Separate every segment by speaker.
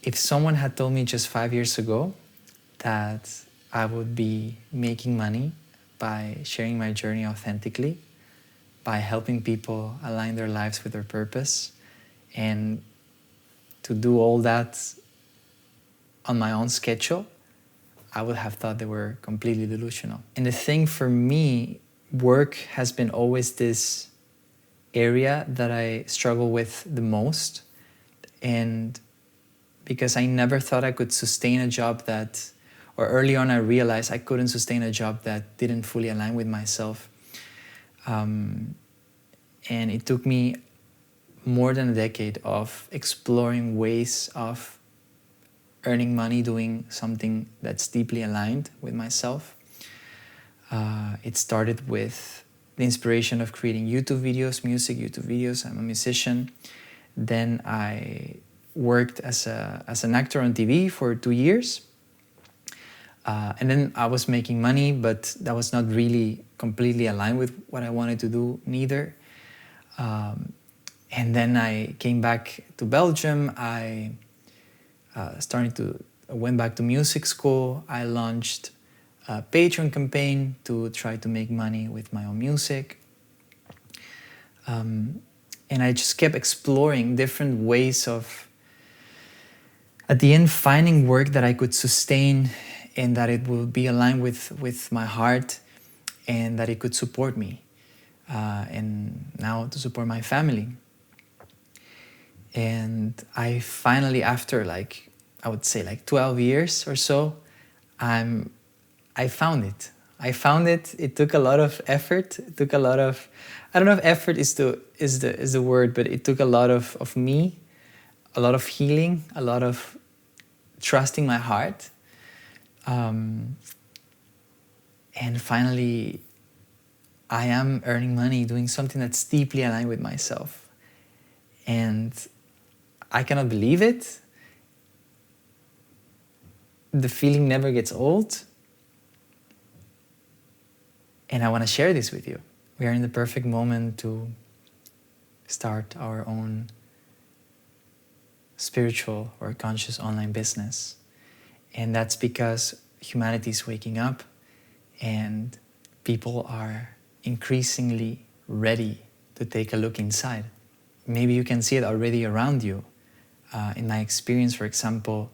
Speaker 1: If someone had told me just 5 years ago that I would be making money by sharing my journey authentically, by helping people align their lives with their purpose, and to do all that on my own schedule, I would have thought they were completely delusional. And the thing for me, work has been always this area that I struggle with the most. And because I never thought I could sustain a job that, or early on I realized I couldn't sustain a job that didn't fully align with myself. And it took me more than a decade of exploring ways of earning money doing something that's deeply aligned with myself. It started with the inspiration of creating YouTube videos, music YouTube videos. I'm a musician. Then I worked as an actor on TV for 2 years. And then I was making money, but that was not really completely aligned with what I wanted to do neither. And then I came back to Belgium. I went back to music school. I launched a Patreon campaign to try to make money with my own music. And I just kept exploring different ways of, at the end, finding work that I could sustain and that it would be aligned with my heart and that it could support me and now to support my family. And I finally, after I would say 12 years or so, I found it. I found it. It took a lot of effort. It took a lot of, I don't know if effort is the word, but it took a lot of me, a lot of healing, a lot of trusting my heart. And finally, I am earning money doing something that's deeply aligned with myself. And I cannot believe it. The feeling never gets old. And I want to share this with you. We are in the perfect moment to start our own spiritual or conscious online business. And that's because humanity is waking up and people are increasingly ready to take a look inside. Maybe you can see it already around you. In my experience, for example,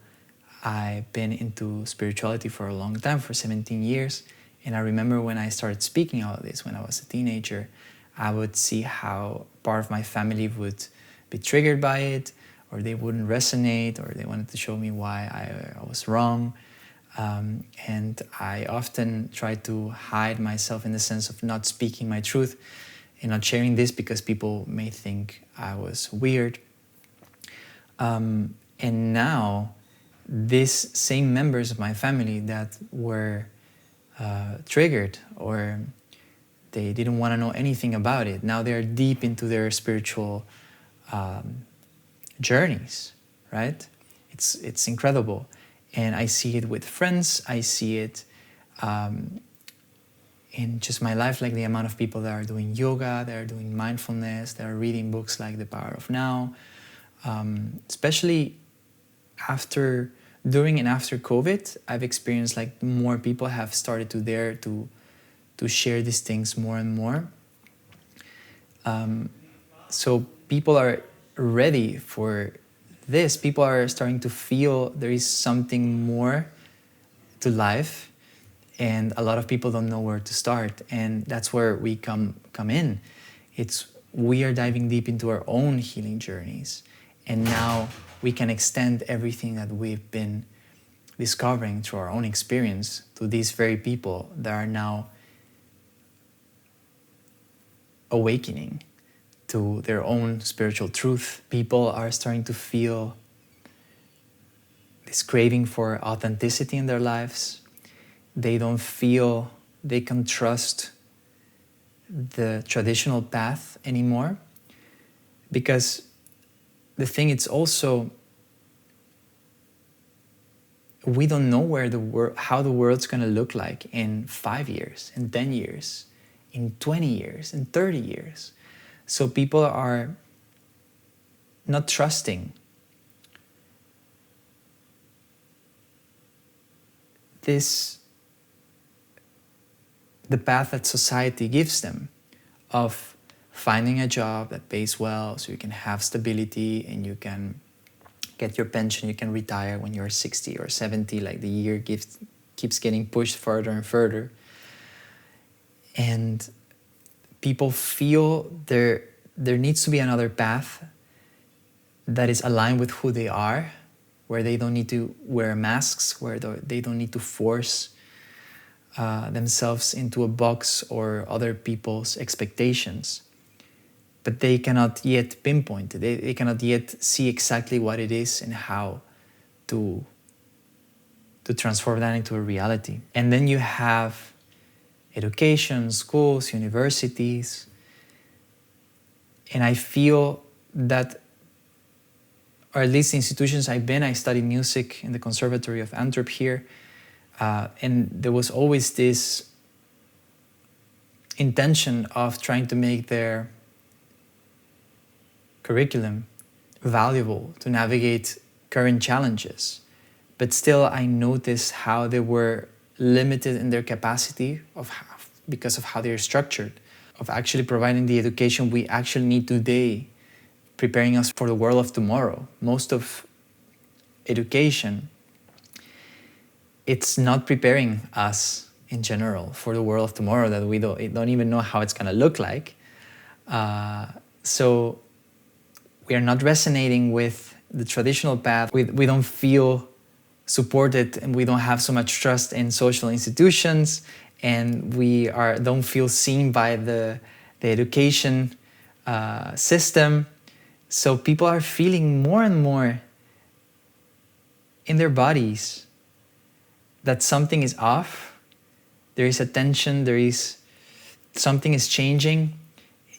Speaker 1: I've been into spirituality for a long time, for 17 years. And I remember when I started speaking about this, when I was a teenager, I would see how part of my family would be triggered by it, or they wouldn't resonate, or they wanted to show me why I was wrong. And I often tried to hide myself in the sense of not speaking my truth and not sharing this because people may think I was weird. And now, these same members of my family that were triggered or they didn't want to know anything about it, now they're deep into their spiritual journeys, right? It's incredible. And I see it with friends. I see it in just my life, like the amount of people that are doing yoga, that are doing mindfulness, that are reading books like The Power of Now. Especially during and after COVID, I've experienced more people have started to dare to share these things more and more. So people are ready for this. People are starting to feel there is something more to life, and a lot of people don't know where to start. And that's where we come in. We are diving deep into our own healing journeys. And now we can extend everything that we've been discovering through our own experience to these very people that are now awakening to their own spiritual truth. People are starting to feel this craving for authenticity in their lives. They don't feel they can trust the traditional path anymore, because the thing is also, we don't know how the world's going to look like in 5 years, in 10 years, in 20 years, in 30 years. So people are not trusting this the path that society gives them of finding a job that pays well so you can have stability and you can get your pension, you can retire when you're 60 or 70, like the year keeps getting pushed further and further. And people feel there needs to be another path that is aligned with who they are, where they don't need to wear masks, where they don't need to force themselves into a box or other people's expectations. But they cannot yet pinpoint it. They cannot yet see exactly what it is and how to transform that into a reality. And then you have education, schools, universities. And I feel that, or at least the institutions I studied music in the Conservatory of Antwerp here. And there was always this intention of trying to make their curriculum valuable to navigate current challenges. But still, I noticed how they were limited in their capacity because of how they're structured, of actually providing the education we actually need today, preparing us for the world of tomorrow. Most of education, it's not preparing us in general for the world of tomorrow that we don't even know how it's going to look like. So we are not resonating with the traditional path. We don't feel supported, and we don't have so much trust in social institutions, and we don't feel seen by the education system. So people are feeling more and more in their bodies that something is off. There is a tension, something is changing,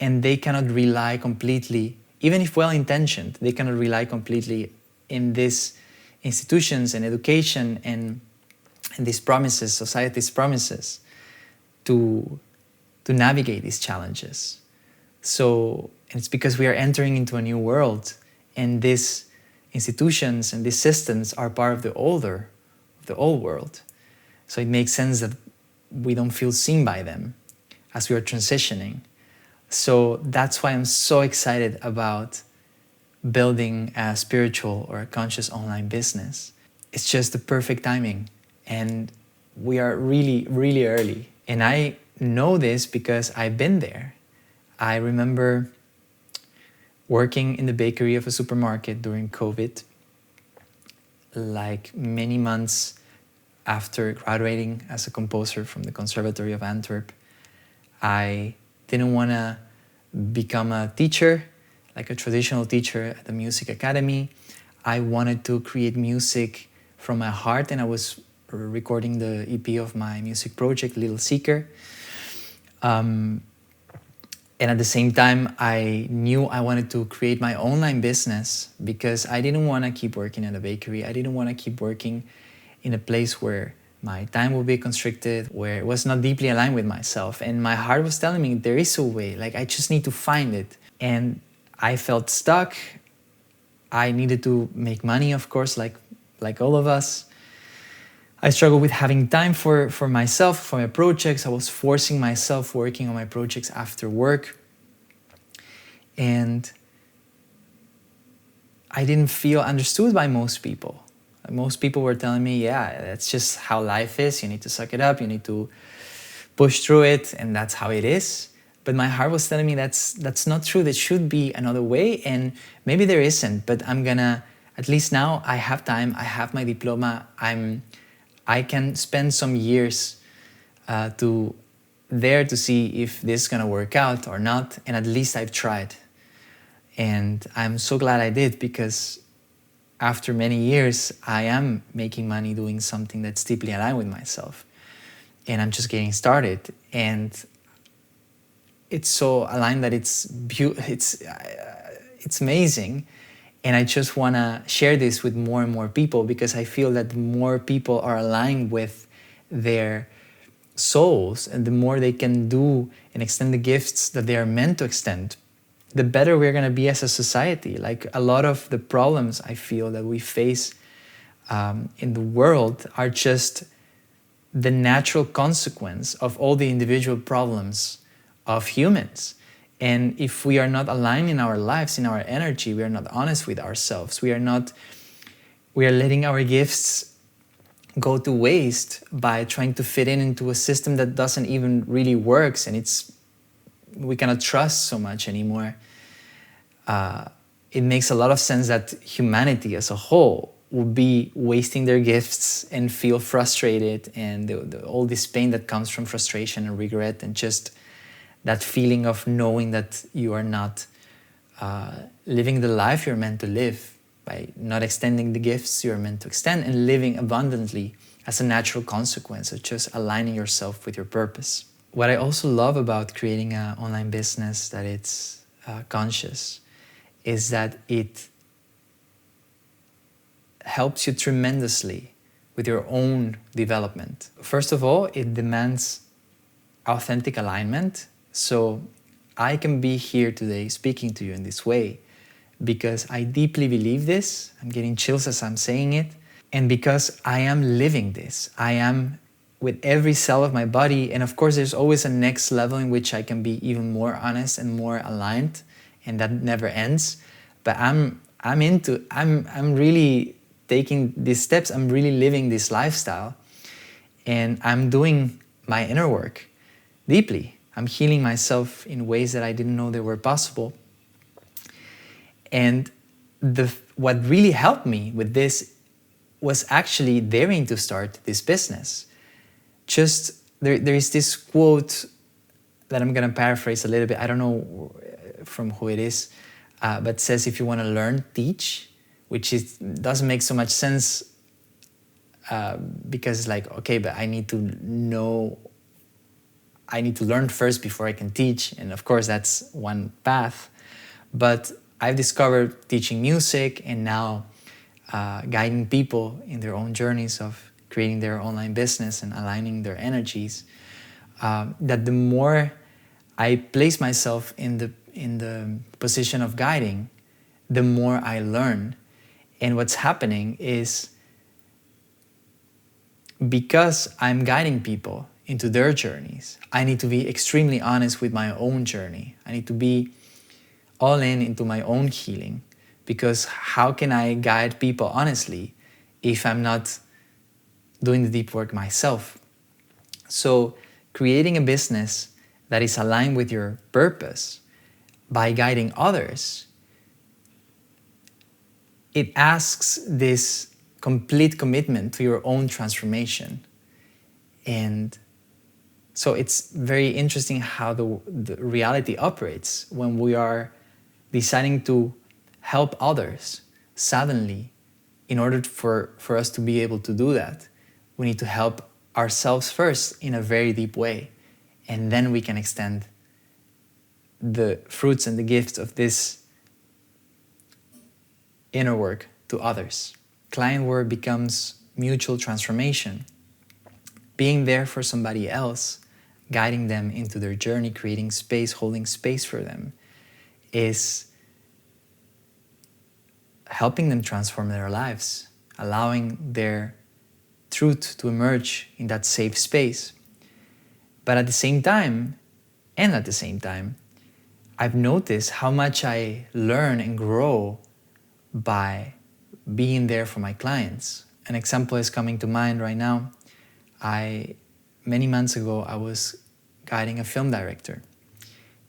Speaker 1: and they cannot rely completely, even if well-intentioned, they cannot rely completely in these institutions and education and these promises, society's promises, to navigate these challenges. So it's because we are entering into a new world, and these institutions and these systems are part of the old world. So it makes sense that we don't feel seen by them as we are transitioning. So that's why I'm so excited about building a spiritual or a conscious online business. It's just the perfect timing, and we are really, really early. And I know this because I've been there. I remember working in the bakery of a supermarket during COVID, like many months after graduating as a composer from the Conservatory of Antwerp. I didn't want to become a teacher, like a traditional teacher at the music academy. I wanted to create music from my heart, and I was recording the EP of my music project, Little Seeker. And at the same time, I knew I wanted to create my online business because I didn't want to keep working at a bakery. I didn't want to keep working in a place where my time would be constricted, where it was not deeply aligned with myself. And my heart was telling me there is a way, like I just need to find it. And I felt stuck. I needed to make money, of course, like all of us. I struggled with having time for myself, for my projects. I was forcing myself working on my projects after work. And I didn't feel understood by most people. Most people were telling me, yeah, that's just how life is. You need to suck it up. You need to push through it. And that's how it is. But my heart was telling me that's not true. There should be another way. And maybe there isn't. But I'm going to, at least now I have time. I have my diploma. I can spend some years to see if this is going to work out or not. And at least I've tried. And I'm so glad I did, because after many years, I am making money doing something that's deeply aligned with myself. And I'm just getting started. And it's so aligned that it's amazing. And I just want to share this with more and more people, because I feel that the more people are aligned with their souls, and the more they can do and extend the gifts that they are meant to extend, the better we're going to be as a society. Like, a lot of the problems I feel that we face in the world are just the natural consequence of all the individual problems of humans. And if we are not aligned in our lives, in our energy, we are not honest with ourselves, we are letting our gifts go to waste by trying to fit into a system that doesn't even really works, and we cannot trust so much anymore. It makes a lot of sense that humanity as a whole would be wasting their gifts and feel frustrated, and all this pain that comes from frustration and regret, and just that feeling of knowing that you are not living the life you're meant to live, by not extending the gifts you're meant to extend, and living abundantly as a natural consequence of just aligning yourself with your purpose. What I also love about creating an online business that it's conscious is that it helps you tremendously with your own development. First of all, it demands authentic alignment. So I can be here today speaking to you in this way because I deeply believe this. I'm getting chills as I'm saying it. And because I am living this, I am with every cell of my body. And of course, there's always a next level in which I can be even more honest and more aligned, and that never ends. But I'm really taking these steps. I'm really living this lifestyle, and I'm doing my inner work deeply. I'm healing myself in ways that I didn't know they were possible. And what really helped me with this was actually daring to start this business. Just there is this quote that I'm gonna paraphrase a little bit. I don't know from who it is, but says, if you want to learn, teach, which doesn't make so much sense because it's like, okay, but I need to learn first before I can teach. And of course, that's one path. But I've discovered teaching music and now guiding people in their own journeys of creating their online business and aligning their energies, that the more I place myself in the position of guiding, the more I learn. And what's happening is, because I'm guiding people into their journeys, I need to be extremely honest with my own journey. I need to be all into my own healing, because how can I guide people honestly if I'm not doing the deep work myself? So creating a business that is aligned with your purpose by guiding others, it asks this complete commitment to your own transformation. And so it's very interesting how the reality operates when we are deciding to help others. Suddenly, in order for us to be able to do that, we need to help ourselves first in a very deep way. And then we can extend the fruits and the gifts of this inner work to others. Client work becomes mutual transformation. Being there for somebody else, guiding them into their journey, creating space, holding space for them, is helping them transform their lives, allowing their truth to emerge in that safe space. But at the same time, I've noticed how much I learn and grow by being there for my clients. An example is coming to mind right now. Many months ago, I was guiding a film director,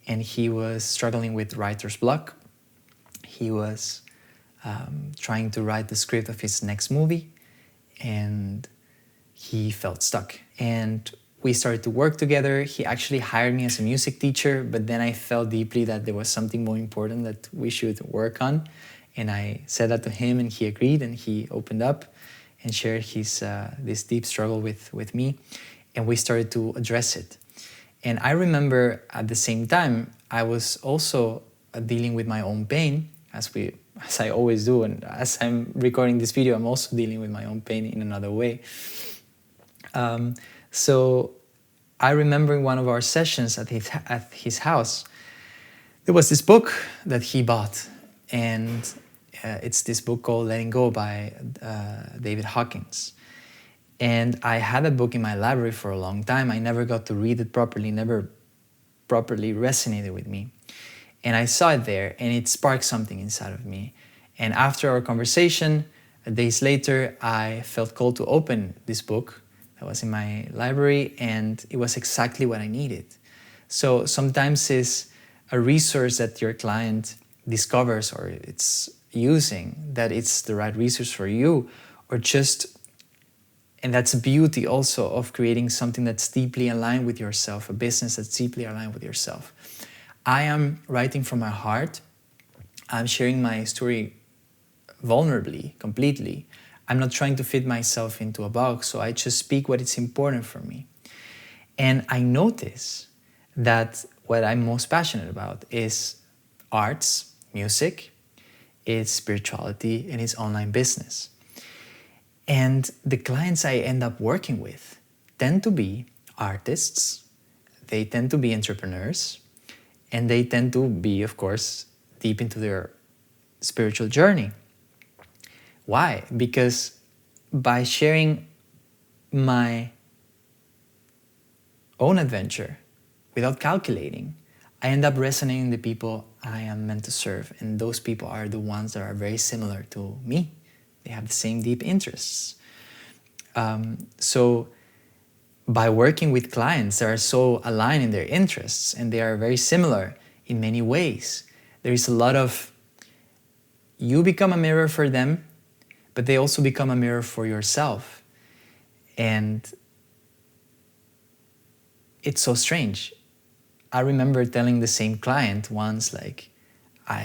Speaker 1: and he was struggling with writer's block. He was trying to write the script of his next movie, and he felt stuck. And we started to work together. He actually hired me as a music teacher, but then I felt deeply that there was something more important that we should work on. And I said that to him, and he agreed, and he opened up and shared his this deep struggle with me, and we started to address it. And I remember at the same time, I was also dealing with my own pain, as I always do. And as I'm recording this video, I'm also dealing with my own pain in another way. So I remember in one of our sessions at his house, there was this book that he bought, and it's this book called Letting Go by David Hawkins. And I had a book in my library for a long time. I never got to read it properly, never properly resonated with me. And I saw it there, and it sparked something inside of me. And after our conversation, days later, I felt called to open this book that was in my library, and it was exactly what I needed. So sometimes it's a resource that your client discovers or it's using, that it's the right resource for you, or just, and that's the beauty also of creating something that's deeply aligned with yourself, a business that's deeply aligned with yourself. I am writing from my heart. I'm sharing my story vulnerably, completely. I'm not trying to fit myself into a box, so I just speak what is important for me. And I notice that what I'm most passionate about is arts, music, is spirituality, and is online business. And the clients I end up working with tend to be artists, they tend to be entrepreneurs, and they tend to be, of course, deep into their spiritual journey. Why? Because by sharing my own adventure without calculating, I end up resonating with the people I am meant to serve. And those people are the ones that are very similar to me. They have the same deep interests. So by working with clients that are so aligned in their interests and they are very similar in many ways, there is a lot of, you become a mirror for them, but they also become a mirror for yourself. And it's so strange. I remember telling the same client once, like,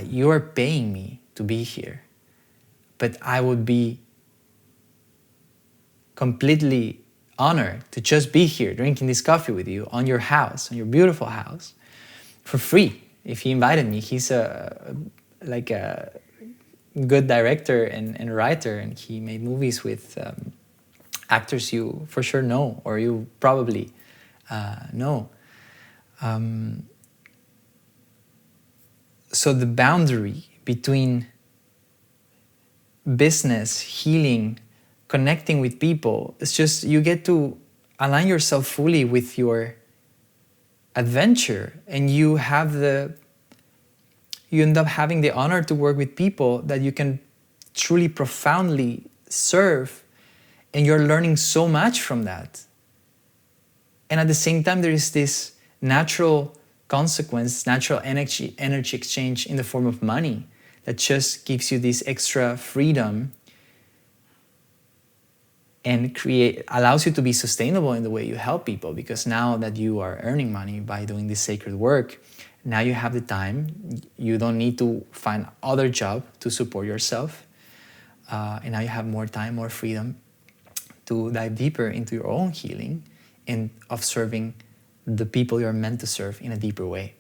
Speaker 1: you are paying me to be here, but I would be completely honored to just be here drinking this coffee with you on your house, on your beautiful house, for free. If he invited me, he's a good director and writer, and he made movies with actors you for sure know, or you probably know. So the boundary between business, healing, connecting with people, it's just you get to align yourself fully with your adventure, and you end up having the honor to work with people that you can truly profoundly serve, and you're learning so much from that. And at the same time, there is this natural consequence, natural energy exchange in the form of money that just gives you this extra freedom and allows you to be sustainable in the way you help people, because now that you are earning money by doing this sacred work, now you have the time. You don't need to find other job to support yourself. And now you have more time, more freedom to dive deeper into your own healing and of serving the people you're meant to serve in a deeper way.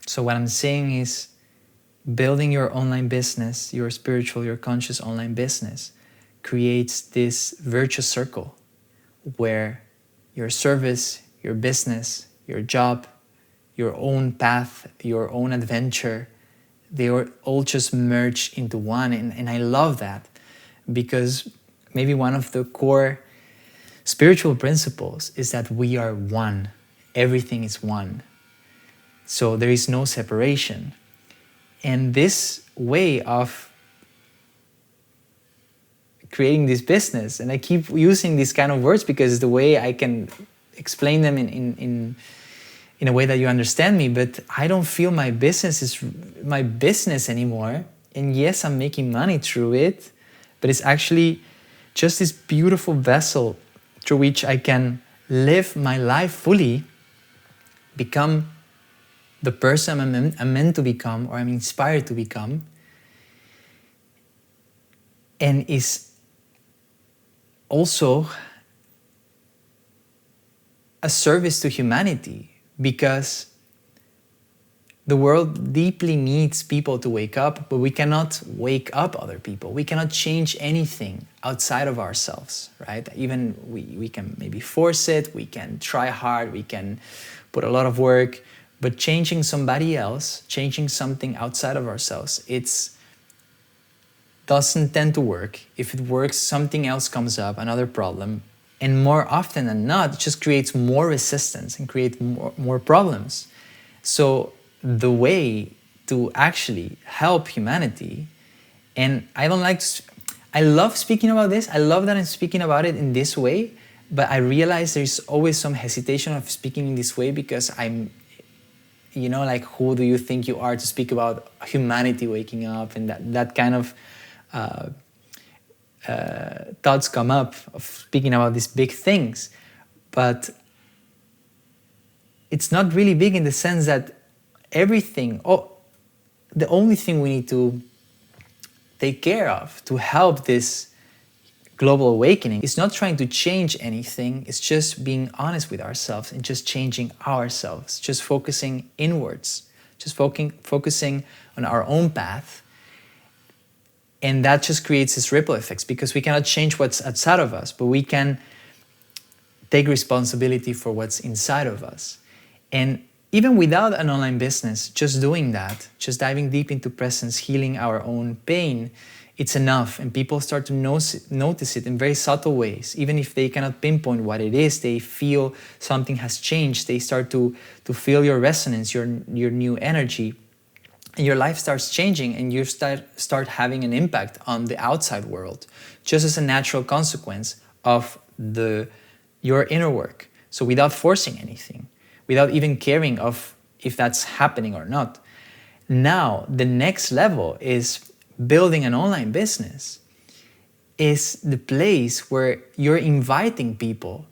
Speaker 1: So what I'm saying is, building your online business, your spiritual, your conscious online business, creates this virtuous circle where your service, your business, your job, your own path, your own adventure, they are all just merged into one. And I love that, because maybe one of the core spiritual principles is that we are one. Everything is one. So there is no separation. And this way of creating this business, and I keep using these kind of words because it's the way I can explain them in a way that you understand me, but I don't feel my business is my business anymore. And yes, I'm making money through it, but it's actually just this beautiful vessel through which I can live my life fully, become the person I'm meant to become, or I'm inspired to become, and is also a service to humanity, because the world deeply needs people to wake up, but we cannot wake up other people. We cannot change anything outside of ourselves, right? Even we can maybe force it, we can try hard, we can put a lot of work, but changing somebody else, changing something outside of ourselves, doesn't tend to work. If it works, something else comes up, another problem, And more often than not, it just creates more resistance and creates more problems. So the way to actually help humanity, and I don't like to, I love speaking about this. I love that I'm speaking about it in this way, but I realize there's always some hesitation of speaking in this way because I'm, like, who do you think you are to speak about humanity waking up, and that kind of thoughts come up of speaking about these big things. But it's not really big in the sense that the only thing we need to take care of to help this global awakening is not trying to change anything. It's just being honest with ourselves and just changing ourselves, just focusing inwards, just focusing on our own path. And that just creates this ripple effects, because we cannot change what's outside of us, but we can take responsibility for what's inside of us. And even without an online business, just doing that, just diving deep into presence, healing our own pain, it's enough. And people start to notice it in very subtle ways. Even if they cannot pinpoint what it is, they feel something has changed. They start to feel your resonance, your new energy. And your life starts changing, and you start having an impact on the outside world, just as a natural consequence of your inner work. So without forcing anything, without even caring of if that's happening or not. Now, the next level is building an online business, is the place where you're inviting people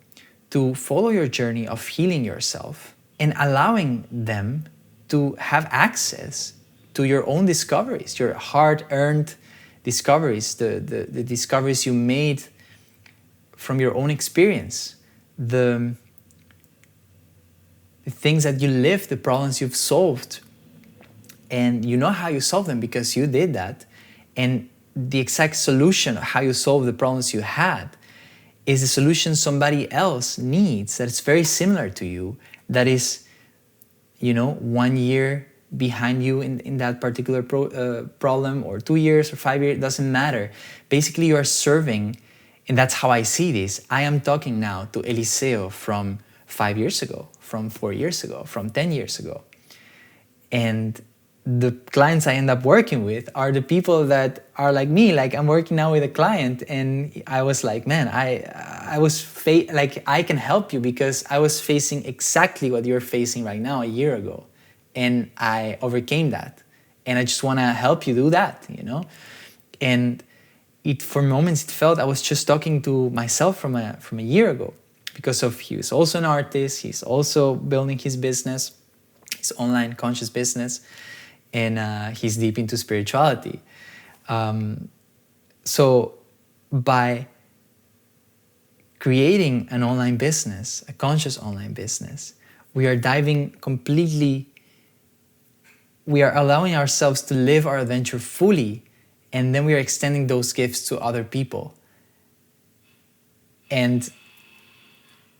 Speaker 1: to follow your journey of healing yourself and allowing them to have access to your own discoveries, your hard-earned discoveries, the discoveries you made from your own experience, the things that you lived, the problems you've solved. And you know how you solved them because you did that. And the exact solution of how you solve the problems you had is the solution somebody else needs that is very similar to you, that is, 1 year behind you in that particular problem, or 2 years or 5 years, it doesn't matter. Basically, you are serving, and that's how I see this. I am talking now to Eliseo from 5 years ago, from 4 years ago, from 10 years ago. And the clients I end up working with are the people that are like me. Like, I'm working now with a client, and I was like, man, I can help you because I was facing exactly what you're facing right now a year ago. And I overcame that. And I just want to help you do that, And for moments, it felt I was just talking to myself from a year ago, because he was also an artist. He's also building his business, his online conscious business, and he's deep into spirituality. So by creating an online business, a conscious online business, we are allowing ourselves to live our adventure fully, and then we are extending those gifts to other people. And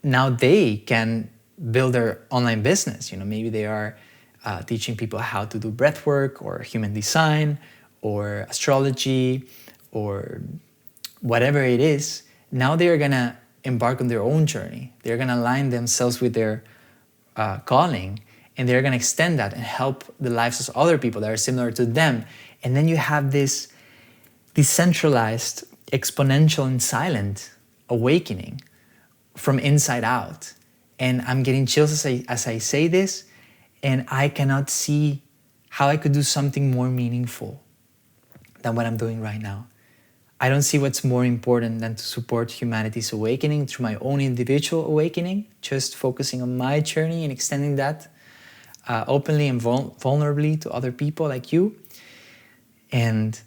Speaker 1: now they can build their online business. Maybe they are teaching people how to do breath work, or human design, or astrology, or whatever it is. Now they are going to embark on their own journey. They're going to align themselves with their calling, and they're going to extend that and help the lives of other people that are similar to them. And then you have this decentralized, exponential, and silent awakening from inside out. And I'm getting chills as I say this, and I cannot see how I could do something more meaningful than what I'm doing right now. I don't see what's more important than to support humanity's awakening through my own individual awakening, just focusing on my journey and extending that openly and vulnerably to other people like you. And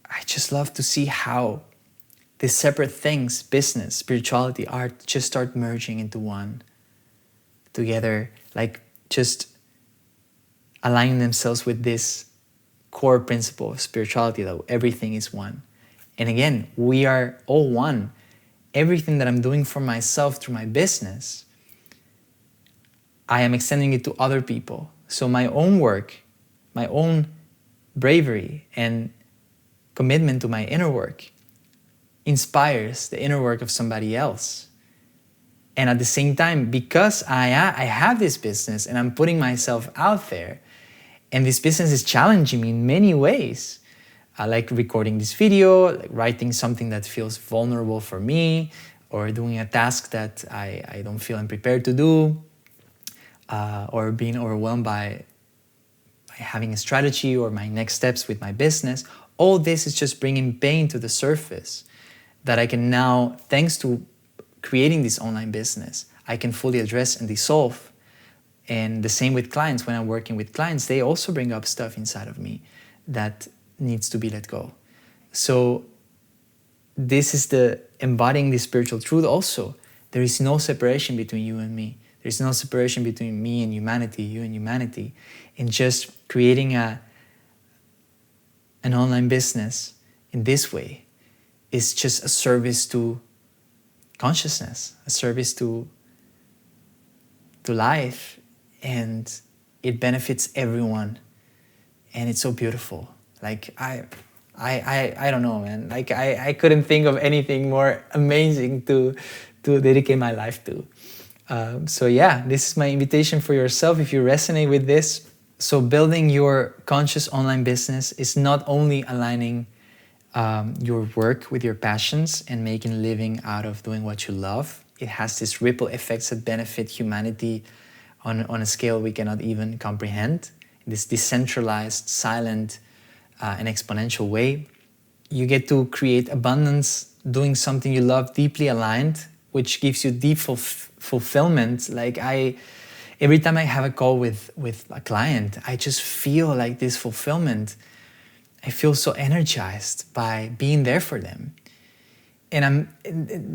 Speaker 1: I just love to see how these separate things, business, spirituality, art, just start merging into one together, like just aligning themselves with this core principle of spirituality, that everything is one. And again, we are all one. Everything that I'm doing for myself through my business, I am extending it to other people. So my own work, my own bravery and commitment to my inner work inspires the inner work of somebody else. And at the same time, because I have this business and I'm putting myself out there, and this business is challenging me in many ways. I like recording this video, like writing something that feels vulnerable for me, or doing a task that I don't feel I'm prepared to do, or being overwhelmed by having a strategy or my next steps with my business. All this is just bringing pain to the surface that I can now, thanks to creating this online business, I can fully address and dissolve. And the same with clients. When I'm working with clients, they also bring up stuff inside of me that needs to be let go. So this is the embodying the spiritual truth also. There is no separation between you and me. There's no separation between me and humanity, you and humanity. And just creating an online business in this way is just a service to consciousness, a service to life, and it benefits everyone, and it's so beautiful. Like I don't know, man. Like I couldn't think of anything more amazing to dedicate my life to. So yeah, this is my invitation for yourself if you resonate with this. So building your conscious online business is not only aligning your work with your passions and making a living out of doing what you love. It has these ripple effects that benefit humanity on a scale we cannot even comprehend. This decentralized, silent, and exponential way. You get to create abundance doing something you love, deeply aligned, which gives you deep fulfillment. Like every time I have a call with a client, I just feel like this fulfillment. I feel so energized by being there for them. And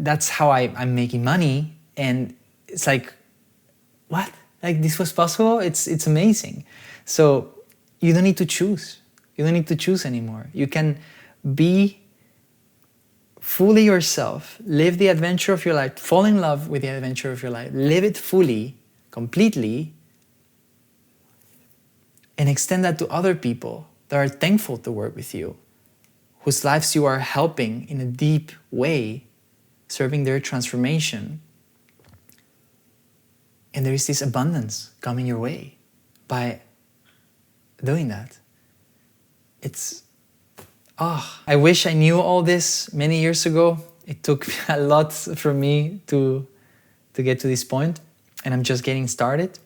Speaker 1: that's how I'm making money. And it's like, what? Like this was possible? It's amazing. So you don't need to choose. You don't need to choose anymore. You can be fully yourself, live the adventure of your life, fall in love with the adventure of your life, live it fully, completely, and extend that to other people that are thankful to work with you, whose lives you are helping in a deep way, serving their transformation. And there is this abundance coming your way by doing that. I wish I knew all this many years ago. It took a lot for me to get to this point, and I'm just getting started.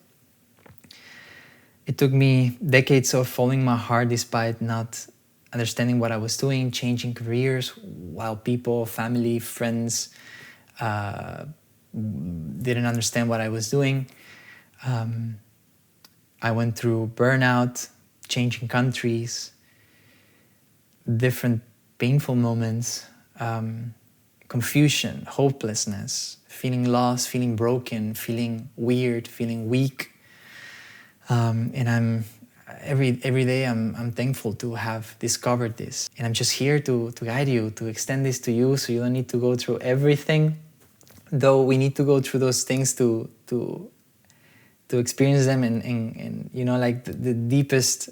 Speaker 1: It took me decades of following my heart despite not understanding what I was doing, changing careers while people, family, friends didn't understand what I was doing. I went through burnout, changing countries, different painful moments, confusion, hopelessness, feeling lost, feeling broken, feeling weird, feeling weak. And I'm every day I'm thankful to have discovered this. And I'm just here to guide you, to extend this to you so you don't need to go through everything. Though we need to go through those things to experience them and you know, like the deepest,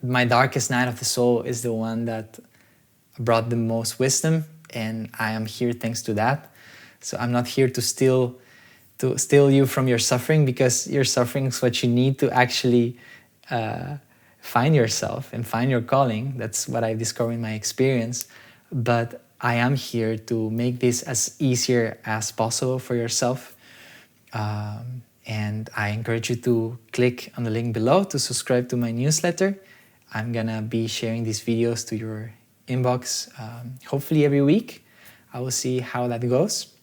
Speaker 1: my darkest night of the soul is the one that brought the most wisdom, and I am here thanks to that. So I'm not here to steal you from your suffering, because your suffering is what you need to actually find yourself and find your calling. That's what I've discovered in my experience. But I am here to make this as easier as possible for yourself. And I encourage you to click on the link below to subscribe to my newsletter. I'm gonna be sharing these videos to your inbox hopefully every week. I will see how that goes.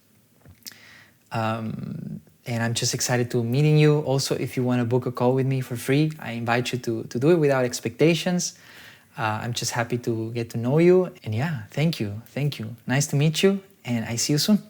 Speaker 1: And I'm just excited to meeting you. Also, if you want to book a call with me for free, I invite you to do it without expectations. I'm just happy to get to know you. And yeah, thank you. Nice to meet you, and I see you soon.